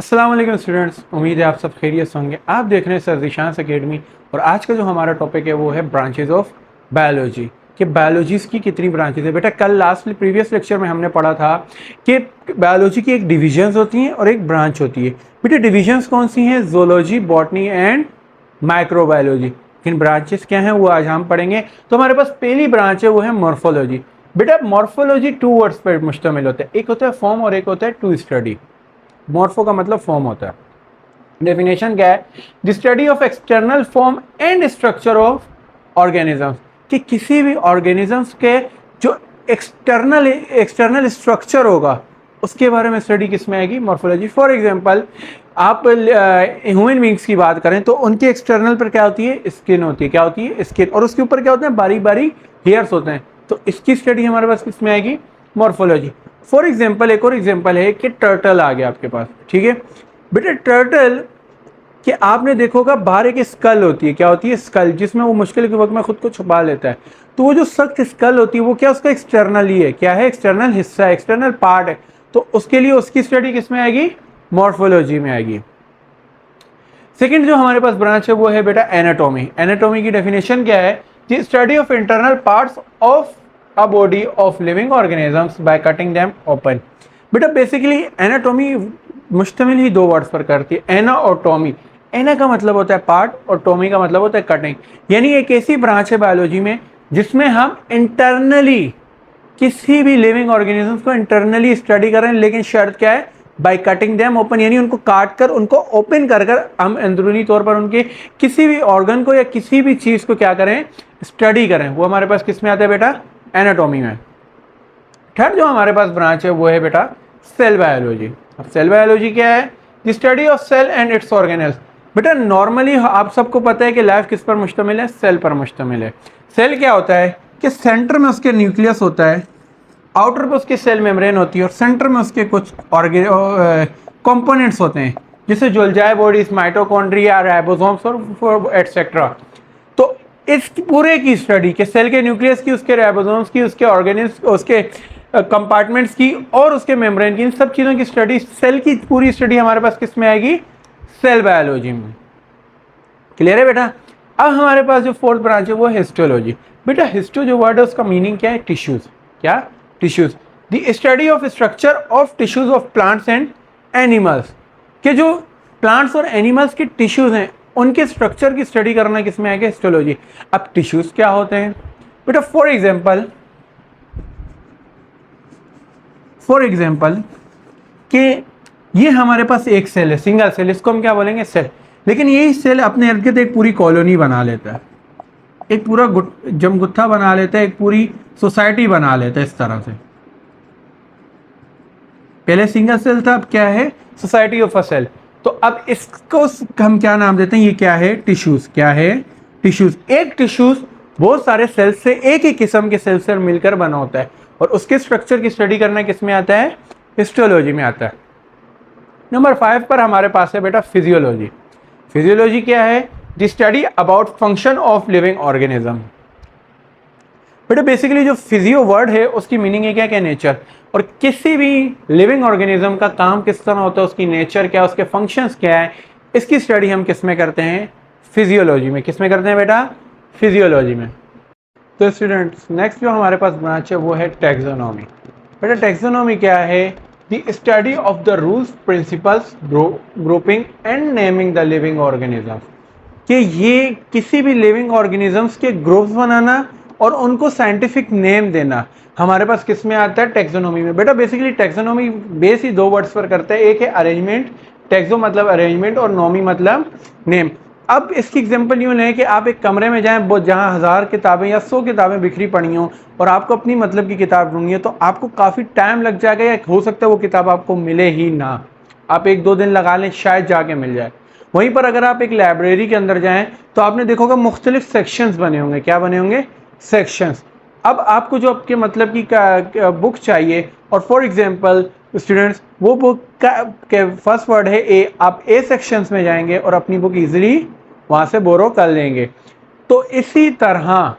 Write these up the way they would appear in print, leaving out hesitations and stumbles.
अस्सलाम वालेकुम स्टूडेंट्स, उम्मीद है आप सब खैरियत से होंगे। आप देख रहे हैं सर ज़ीशांस एकेडमी और आज का जो हमारा टॉपिक है वो है ब्रांचेज ऑफ बायोलॉजी कि बायोलॉजीज़ की कितनी ब्रांचेज है। बेटा कल प्रीवियस लेक्चर में हमने पढ़ा था कि बायोलॉजी की एक डिविजन्स होती हैं और एक ब्रांच होती है। बेटा डिविजन्स कौन सी हैं? Zoology, botany and microbiology. लेकिन ब्रांचेस क्या हैं वो आज हम पढ़ेंगे। तो हमारे पास पहली ब्रांच है वो है मॉर्फोलॉजी। बेटा मॉर्फोलॉजी टू वर्ड्स पर मुश्तमिल होता है, एक होता है फॉर्म और एक होता है टू स्टडी। मॉर्फो का मतलब फॉर्म होता है। डेफिनेशन क्या है? The study of external form and structure of organisms, कि किसी भी ऑर्गेनिजम्स के जो एक्सटर्नल स्ट्रक्चर होगा उसके बारे में स्टडी किस में आएगी? मॉर्फोलॉजी। फॉर एग्जांपल आप ह्यूमन बींग्स की बात करें तो उनके एक्सटर्नल पर क्या होती है? स्किन होती है। क्या होती है? स्किन। और उसके ऊपर क्या होते हैं? बारी बारी हेयर्स होते हैं। तो इसकी स्टडी हमारे पास किस में आएगी? मॉर्फोलॉजी। फॉर एग्जाम्पल एक और एग्जाम्पल है कि टर्टल आ गया आपके पास, ठीक है बेटा। टर्टल कि आपने देखा होगा बाहर एक स्कल होती है। क्या होती है? स्कल, जिसमें वो मुश्किल के वक्त में खुद को छुपा लेता है। तो वो जो सख्त स्कल होती है वो क्या उसका एक्सटर्नल ही है? क्या है? एक्सटर्नल हिस्सा है, एक्सटर्नल पार्ट है। तो उसके लिए उसकी स्टडी किस में आएगी? मॉर्फोलॉजी में आएगी। सेकेंड जो हमारे पास ब्रांच है वो है बेटा एनाटॉमी। एनाटॉमी की डेफिनेशन क्या है? The study of internal parts of a body of living organisms by cutting them open। बेटा बेसिकली एनाटॉमी मुश्तमिल ही दो वर्ड्स पर करती है, एना और टॉमी। एना का मतलब होता है पार्ट और टॉमी का मतलब होता है कटिंग। यानी एक ऐसी ब्रांच है बायोलॉजी में जिसमें हम इंटरनली किसी भी लिविंग ऑर्गेनिजम्स को इंटरनली स्टडी कर रहे हैं, लेकिन शर्त क्या है? बाय कटिंग देम ओपन, यानी उनको काट कर उनको ओपन कर कर हम अंदरूनी तौर पर उनके किसी भी ऑर्गन को या किसी भी चीज को क्या करें? स्टडी करें। वो हमारे पास किस में आता है बेटा? एनाटॉमी में। थर्ड जो हमारे पास ब्रांच है वो है बेटा सेल बायोलॉजी। अब सेल बायोलॉजी क्या है? The study of cell and its organelles. बेटा नॉर्मली आप सबको पता है कि लाइफ किस पर मुश्तमिल है? सेल पर मुश्तमिल है। सेल क्या होता है कि सेंटर में उसके न्यूक्लियस होता है, आउटर पे उसकी सेल मेम्ब्रेन होती है और सेंटर में उसके कुछ कंपोनेंट्स होते हैं जैसे जोल्जाई बॉडीज, माइटोकॉन्ड्रिया, राइबोसोम्स और एटसेट्रा। तो इस पूरे की स्टडी के सेल के न्यूक्लियस की, उसके राइबोसोम्स की, उसके ऑर्गेनिल्स, उसके कंपार्टमेंट्स की और उसके मेम्ब्रेन की, इन सब चीज़ों की स्टडी, सेल की पूरी स्टडी हमारे पास किस में आएगी? सेल बायोलॉजी में। क्लियर है बेटा? अब हमारे पास जो फोर्थ ब्रांच है वो है हिस्टोलॉजी। बेटा हिस्टो जो वर्ड है उसका मीनिंग क्या है? टिश्यूज। क्या? Tissues. The study of structure of tissues of plants and animals, के जो प्लांट्स और एनिमल्स के टिश्यूज हैं उनके स्ट्रक्चर की स्टडी करना किस में आएगा? हिस्टोलॉजी। अब टिश्यूज क्या होते हैं बेटा? फॉर एग्जांपल कि ये हमारे पास एक सेल है, सिंगल सेल, इसको हम क्या बोलेंगे? सेल। लेकिन यही सेल अपने इर्द गिर्द एक पूरी कॉलोनी बना लेता है, एक पूरा जमगुत्था बना लेता है, एक पूरी सोसाइटी बना लेता है। इस तरह से पहले सिंगल सेल था, अब क्या है? Society of a cell. तो अब इसको हम क्या नाम देते हैं? ये क्या है? टिश्यूज। क्या है? टिश्यूज। एक टिश्यूज बहुत सारे सेल से, एक ही किस्म के सेल से मिलकर बना होता है और उसके स्ट्रक्चर की स्टडी करना किस में आता है? हिस्टोलॉजी में आता है। नंबर 5 पर हमारे पास है बेटा फिजियोलॉजी। फिजियोलॉजी क्या है? The study about function of living organism. बेटा बेसिकली जो फिजियो वर्ड है उसकी मीनिंग है क्या? क्या? नेचर। और किसी भी लिविंग ऑर्गेनिज्म का काम किस तरह होता है, उसकी नेचर क्या, उसके फंक्शंस क्या है, इसकी स्टडी हम किस में करते हैं? फिजियोलॉजी में। किस में करते हैं बेटा? फिजियोलॉजी में। तो स्टूडेंट्स नेक्स्ट जो हमारे पास ब्रांच है वो है टैक्सोनॉमी। बेटा टैक्सोनॉमी क्या है? The study of the rules, principles, grouping and naming the living organism, कि ये किसी भी लिविंग ऑर्गेनिजम्स के ग्रुप्स बनाना और उनको साइंटिफिक नेम देना हमारे पास किस में आता है? टैक्सोनॉमी में। बेटा बेसिकली टैक्सोनॉमी बेस ही दो वर्ड्स पर करता है, एक है अरेंजमेंट, टैक्सो मतलब अरेंजमेंट और नॉमी मतलब नेम। अब इसकी एग्जांपल यूँ लें कि आप एक कमरे में जाएं जहाँ 1000 किताबें या 100 किताबें बिखरी पड़ी हों और आपको अपनी मतलब की किताब ढूंढनी है, तो आपको काफ़ी टाइम लग जाएगा या हो सकता है वो किताब आपको मिले ही ना। आप 1-2 दिन लगा लें, शायद जाके मिल जाए। वहीं पर अगर आप एक लाइब्रेरी के अंदर जाएं तो आपने देखा होगा मुख्तलिफ सेक्शंस बने होंगे। क्या बने होंगे? सेक्शंस। अब आपको जो आपके मतलब की बुक चाहिए और फॉर एग्जांपल स्टूडेंट्स वो बुक के फर्स्ट वर्ड है ए, आप ए सेक्शंस में जाएंगे और अपनी बुक इजीली वहाँ से बोरो कर लेंगे। तो इसी तरह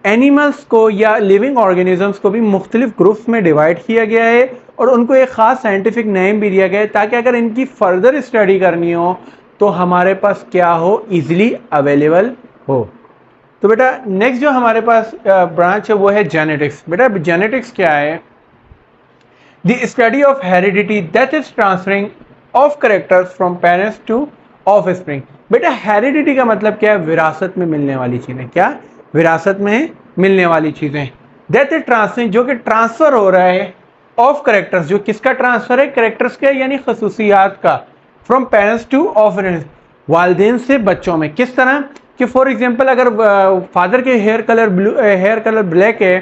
एनिमल्स को या लिविंग ऑर्गेनिजम्स को भी मुख्तलिफ ग्रुप्स में डिवाइड किया गया है और उनको एक ख़ास साइंटिफिक नेम भी दिया गया है ताकि अगर इनकी फर्दर स्टडी करनी हो तो हमारे पास क्या हो, इजीली अवेलेबल हो। तो बेटा नेक्स्ट जो हमारे पास ब्रांच है वो है जेनेटिक्स। बेटा जेनेटिक्स क्या है? The study of heredity that is transferring of characters from parents to offspring. बेटा हेरिडिटी का मतलब क्या है? विरासत में मिलने वाली चीजें। क्या? विरासत में मिलने वाली चीजें। दैट इज ट्रांसफरिंग, जो कि ट्रांसफर हो रहा है ऑफ करेक्टर्स, जो किसका ट्रांसफर है? करेक्टर्स का यानी खसूसियात का। फ्रॉम पेरेंट्स टू ऑफस्प्रिंग, वालिदैन से बच्चों में। किस तरह कि फॉर एग्जांपल अगर फादर के हेयर कलर ब्लैक है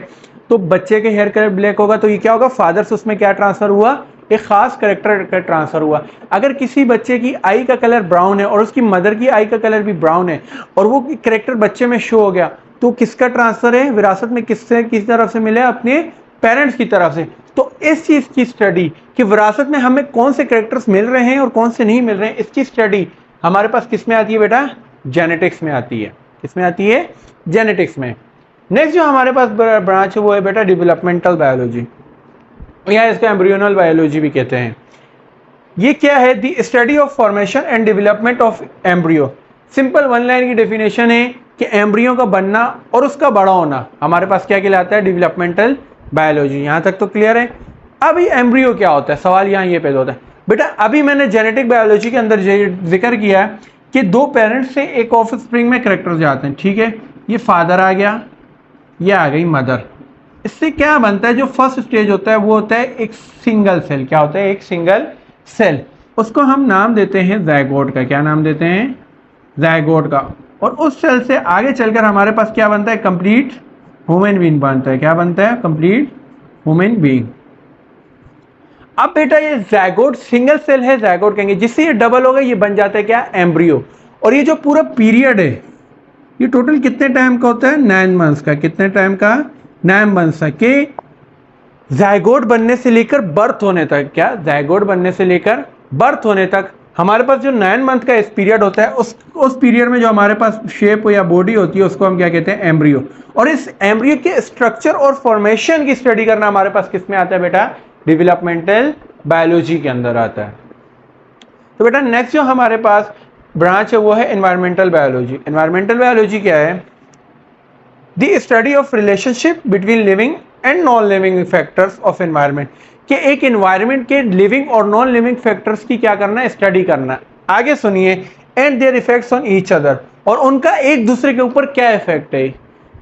तो बच्चे के हेयर कलर ब्लैक होगा, तो ये क्या होगा? फादर से उसमें क्या ट्रांसफर हुआ? एक खास करेक्टर का ट्रांसफर हुआ। अगर किसी बच्चे की आई का कलर ब्राउन है और उसकी मदर की आई का कलर भी ब्राउन है और वो करेक्टर बच्चे में शो हो गया, तो किसका ट्रांसफर है? विरासत में किससे, किस तरफ से मिले? अपने पेरेंट्स की तरफ से। तो इस चीज की स्टडी कि विरासत में हमें कौन से करेक्टर्स मिल रहे हैं और कौन से नहीं मिल रहे हैं, इसकी स्टडी हमारे पास किस में आती है बेटा? जेनेटिक्स में आती है। किस में आती है? जेनेटिक्स में। नेक्स्ट जो हमारे पास ब्रांच है वो है बेटा डेवलपमेंटल बायोलॉजी, या इसका एम्ब्रियोनल बायोलॉजी भी कहते हैं। ये क्या है? The study of formation and development of embryo. Simple one line की डेफिनेशन है कि एम्ब्रियो का बनना और उसका बड़ा होना हमारे पास क्या कहलाता है? Developmental biology. यहां तक तो क्लियर है। अभी एम्ब्रियो क्या होता है? सवाल यहाँ ये पैदा होता है। बेटा अभी मैंने जेनेटिक बायोलॉजी के अंदर जिक्र किया है कि दो पेरेंट्स से एक ऑफस्प्रिंग में करेक्टर्स जाते हैं। ठीक है, ये फादर आ गया, ये आ गई मदर। इससे क्या बनता है? जो फर्स्ट स्टेज होता है वो होता है एक सिंगल सेल। क्या होता है? एक सिंगल सेल। उसको हम नाम देते हैं ज़ायगोट का। क्या नाम देते हैं? ज़ायगोट का। और उस सेल से आगे चलकर हमारे पास क्या बनता है? कंप्लीट ह्यूमन बीइंग बनता है। क्या बनता है? Complete human being. अब बेटा ये ज़ायगोट सिंगल सेल है, ज़ायगोट कहेंगे। जिससे ये डबल होगा ये बन जाता है क्या? एम्ब्रियो। और ये जो पूरा पीरियड है ये टोटल कितने टाइम का होता है? 9 मंथ्स का। कितने टाइम का? 9 मंथ्स का। कि ज़ायगोट बनने से लेकर बर्थ होने तक। क्या? ज़ायगोट बनने से लेकर बर्थ होने तक हमारे पास जो 9 मंथ का इस पीरियड होता है, उस पीरियड में जो हमारे पास शेप या बॉडी होती है उसको हम क्या कहते हैं? एम्ब्रियो। और इस एम्ब्रियो के स्ट्रक्चर और फॉर्मेशन की स्टडी करना हमारे पास किस में आता है बेटा? डेवलपमेंटल बायोलॉजी के अंदर आता है। तो बेटा नेक्स्ट जो हमारे पास ब्रांच है वो है एनवायरमेंटल बायोलॉजी। एनवायरमेंटल बायोलॉजी क्या है? The study of relationship between living and non living factors of environment. कि एक एनवायरनमेंट के लिविंग और नॉन लिविंग फैक्टर्स की क्या करना है? स्टडी करना। आगे सुनिए। And there effects on each other, और उनका एक दूसरे के ऊपर क्या इफेक्ट है।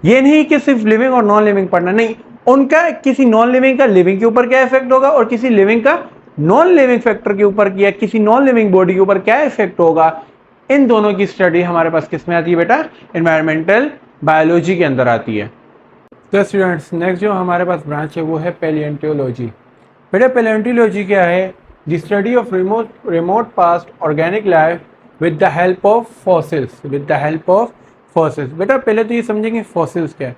ये नहीं कि सिर्फ लिविंग और नॉन लिविंग पढ़ना, नहीं, उनका किसी नॉन लिविंग का लिविंग के ऊपर क्या इफेक्ट होगा और किसी लिविंग का नॉन लिविंग फैक्टर के ऊपर या किसी नॉन लिविंग बॉडी के ऊपर क्या इफेक्ट होगा। इन दोनों की स्टडी हमारे पास किस में आती है बेटा? एनवायरमेंटल बायोलॉजी के अंदर आती है। तो स्टूडेंट्स नेक्स्ट जो हमारे पास ब्रांच है वो है पैलियोंटोलॉजी। बेटा पैलियोंटोलॉजी क्या है? The study of remote past organic life with the help of fossils. With the help of fossils. बेटा पहले तो ये समझेंगे फॉसिल्स क्या है।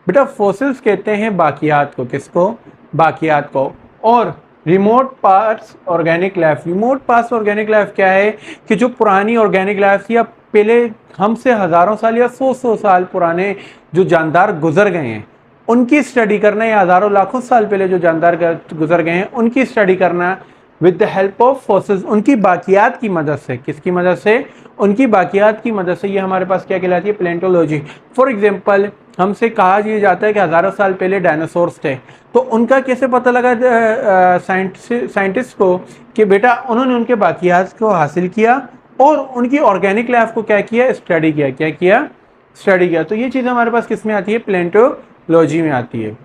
बेटा फॉसिल्स कहते हैं बाकियात को। किसको? बाकियात को। और remote past organic life. Remote past organic life क्या है? कि जो पुरानी ऑर्गेनिक लाइफ थी, या पहले हमसे हज़ारों साल या 100 साल पुराने जो जानदार गुजर गए हैं उनकी स्टडी करना, या हज़ारों लाखों साल पहले जो जानदार गुजर गए हैं उनकी स्टडी करना with the help of fossils. उनकी बाकियात की मदद से। किसकी मदद से? उनकी बाकियात की मदद से। ये हमारे पास क्या कहलाती है? पैलियोंटोलॉजी। फॉर एग्जांपल हमसे कहा यह जाता है कि हज़ारों साल पहले डायनासोर्स थे, तो उनका कैसे पता लगा साइंटिस्ट को? कि बेटा उन्होंने उनके बाकियात को हासिल किया और उनकी ऑर्गेनिक लाइफ को क्या किया? स्टडी किया। क्या किया? स्टडी किया। तो ये चीज़ हमारे पास किस में आती है? पैलियोंटोलॉजी में आती है।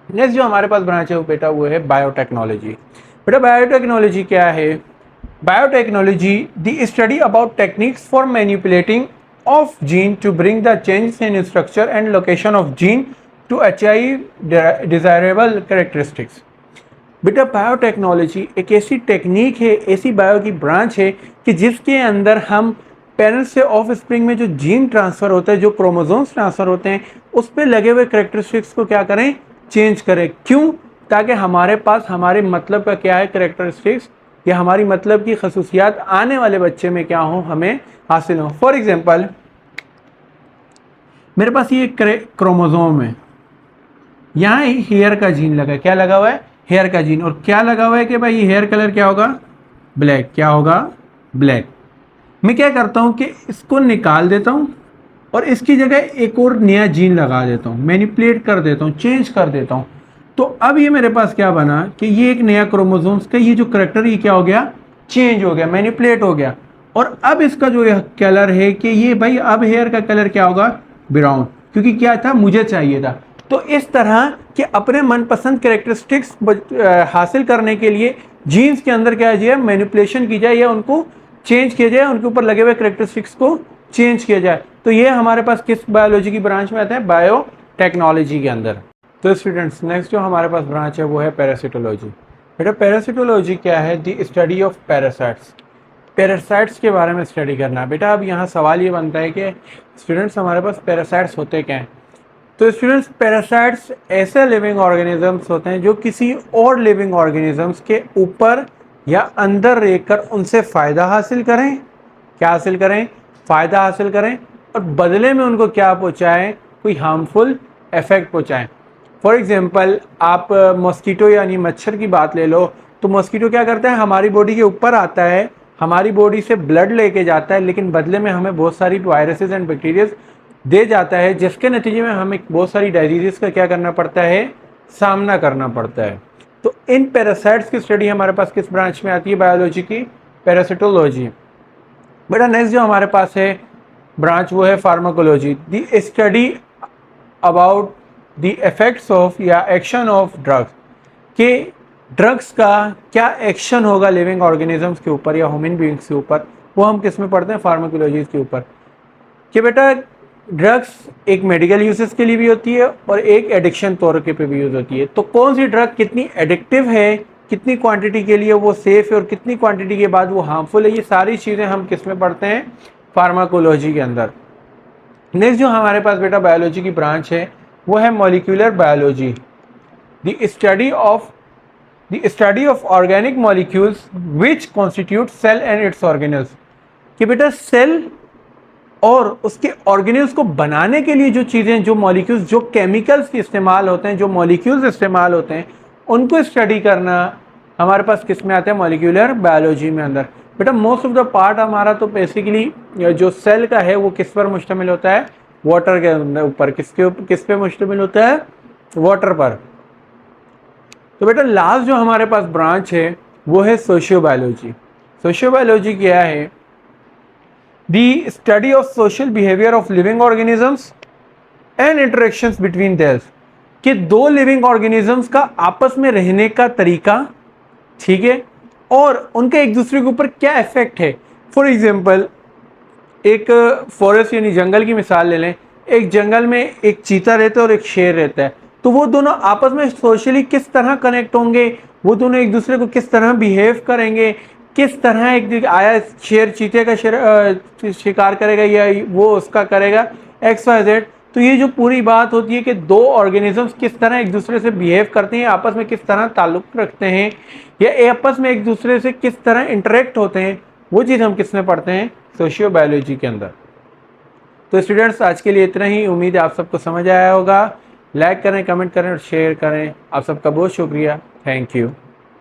नेक्स्ट जो हमारे पास ब्रांच है बेटा वो है बायोटेक्नोलॉजी। बेटा बायोटेक्नोलॉजी क्या है? Biotechnology the study about techniques for manipulating of gene to bring the change in structure and location of gene to achieve desirable characteristics. बेटा बायोटेक्नोलॉजी एक ऐसी टेक्निक है, ऐसी बायो की ब्रांच है कि जिसके अंदर हम पेरेंट्स से ऑफ स्प्रिंग में जो जीन ट्रांसफ़र होता है, जो क्रोमोसोम्स ट्रांसफ़र होते हैं, उस पर लगे हुए कैरेक्टरिस्टिक्स को क्या करें? चेंज करें। क्यों? ताकि हमारे पास हमारे मतलब का क्या है? कैरेक्टरिस्टिक्स, या हमारी मतलब की खसूसियात आने वाले बच्चे में क्या हो? हमें हासिल हो। फॉर एग्जाम्पल मेरे पास ये क्रोमोसोम है, यहाँ हेयर का जीन लगा है, क्या लगा हुआ है, हेयर का जीन, और क्या लगा हुआ है कि भाई ये हेयर कलर क्या होगा, ब्लैक, क्या होगा, ब्लैक। मैं क्या करता हूँ कि इसको निकाल देता हूँ और इसकी जगह एक और नया जीन लगा देता हूँ, मैनिपुलेट कर देता हूँ, चेंज कर देता हूँ। तो अब ये मेरे पास क्या बना कि ये एक नया क्रोमोसोम्स का ये जो करेक्टर ये क्या हो गया, चेंज हो गया, मैनिपुलेट हो गया। और अब इसका जो कलर है कि ये भाई अब हेयर का कलर क्या होगा, ब्राउन, क्योंकि क्या था, मुझे चाहिए था। तो इस तरह के अपने मनपसंद कैरेक्टरिस्टिक्स हासिल करने के लिए जीन्स के अंदर क्या जाए, मैनिपुलेशन की जाए या उनको चेंज किया जाए, उनके ऊपर लगे हुए कैरेक्टरिस्टिक्स को चेंज किया जाए। तो ये हमारे पास किस बायोलॉजी की ब्रांच में आता है, बायोटेक्नोलॉजी के अंदर। तो स्टूडेंट्स नेक्स्ट जो हमारे पास ब्रांच है वो है पैरासिटोलॉजी। बेटा पैरासिटोलॉजी क्या है, the study of parasites, parasites के बारे में स्टडी करना। बेटा अब यहाँ सवाल ये बनता है कि स्टूडेंट्स हमारे पास पैरासाइट्स होते क्या हैं। तो स्टूडेंट्स पैरासाइट्स ऐसे लिविंग ऑर्गेनिजम्स होते हैं जो किसी और लिविंग ऑर्गेनिजम्स के ऊपर या अंदर रहकर उनसे फ़ायदा हासिल करें, क्या हासिल करें, फ़ायदा हासिल करें, और बदले में उनको क्या पहुँचाएं, कोई हार्मफुल इफेक्ट पहुँचाएं। फॉर एग्जांपल आप मॉस्किटो यानी मच्छर की बात ले लो, तो मॉस्किटो क्या करता है, हमारी बॉडी के ऊपर आता है, हमारी बॉडी से ब्लड लेके जाता है, लेकिन बदले में हमें बहुत सारी वायरसेस एंड बैक्टीरियाज दे जाता है, जिसके नतीजे में हमें बहुत सारी डिजीज़ का क्या करना पड़ता है, सामना करना पड़ता है। तो इन पैरासाइट्स की स्टडी हमारे पास किस ब्रांच में आती है, बायोलॉजी की, पैरासिटोलॉजी। बेटा नेक्स्ट जो हमारे पास है ब्रांच वो है pharmacology, the study about the effects of या एक्शन ऑफ ड्रग्स, कि ड्रग्स का क्या एक्शन होगा लिविंग ऑर्गेनिजम्स के ऊपर या ह्यूमन बीइंग्स के ऊपर, वो हम किस में पढ़ते हैं, फार्माकोलॉजी के ऊपर। कि बेटा ड्रग्स एक मेडिकल यूजेस के लिए भी होती है और एक एडिक्शन तौर के पे भी यूज होती है। तो कौन सी ड्रग कितनी एडिक्टिव है, कितनी क्वांटिटी के लिए वो सेफ है और कितनी क्वांटिटी के बाद वो हार्मफुल है, ये सारी चीज़ें हम किस में पढ़ते हैं, फार्माकोलॉजी के अंदर। नेक्स्ट जो हमारे पास बेटा बायोलॉजी की ब्रांच है वो है molecular biology, the study of organic molecules which constitute cell and its organelles. कि बेटा सेल और उसके ऑर्गेनल्स को बनाने के लिए जो चीज़ें, जो मॉलिक्यूल्स, जो केमिकल्स के इस्तेमाल होते हैं, जो मॉलिक्यूल्स इस्तेमाल होते हैं, उनको स्टडी करना हमारे पास किस में आता है, मॉलिक्यूलर बायोलॉजी में अंदर। बेटा मोस्ट ऑफ द पार्ट हमारा तो बेसिकली जो सेल का है वो किस पर मुश्तमिल होता है, वाटर के ऊपर। किस पे मुश्तमिल होता है, वाटर पर। तो बेटा लास्ट जो हमारे पास ब्रांच है वो है सोशियोबायोलॉजी। सोशियोबायोलॉजी क्या है, the study of social behavior of living organisms and interactions between theirs, कि दो लिविंग ऑर्गेनिजम्स का आपस में रहने का तरीका, ठीक है, और उनके एक दूसरे के ऊपर क्या इफेक्ट है। फॉर एग्जांपल एक फॉरेस्ट यानी जंगल की मिसाल ले लें, एक जंगल में एक चीता रहता है और एक शेर रहता है, तो वो दोनों आपस में सोशली किस तरह कनेक्ट होंगे, वो दोनों एक दूसरे को किस तरह बिहेव करेंगे, किस तरह एक आया शेर चीते का शिकार करेगा या वो उसका करेगा, XYZ। तो ये जो पूरी बात होती है कि दो ऑर्गेनिजम्स किस तरह एक दूसरे से बिहेव करते हैं, आपस में किस तरह ताल्लुक रखते हैं या आपस में एक दूसरे से किस तरह इंटरेक्ट होते हैं, वो चीज़ हम किस में पढ़ते हैं, सोशियो बायोलॉजी के अंदर। तो स्टूडेंट्स आज के लिए इतना ही, उम्मीद है आप सबको समझ आया होगा। लाइक करें, कमेंट करें और शेयर करें। आप सबका बहुत शुक्रिया, थैंक यू।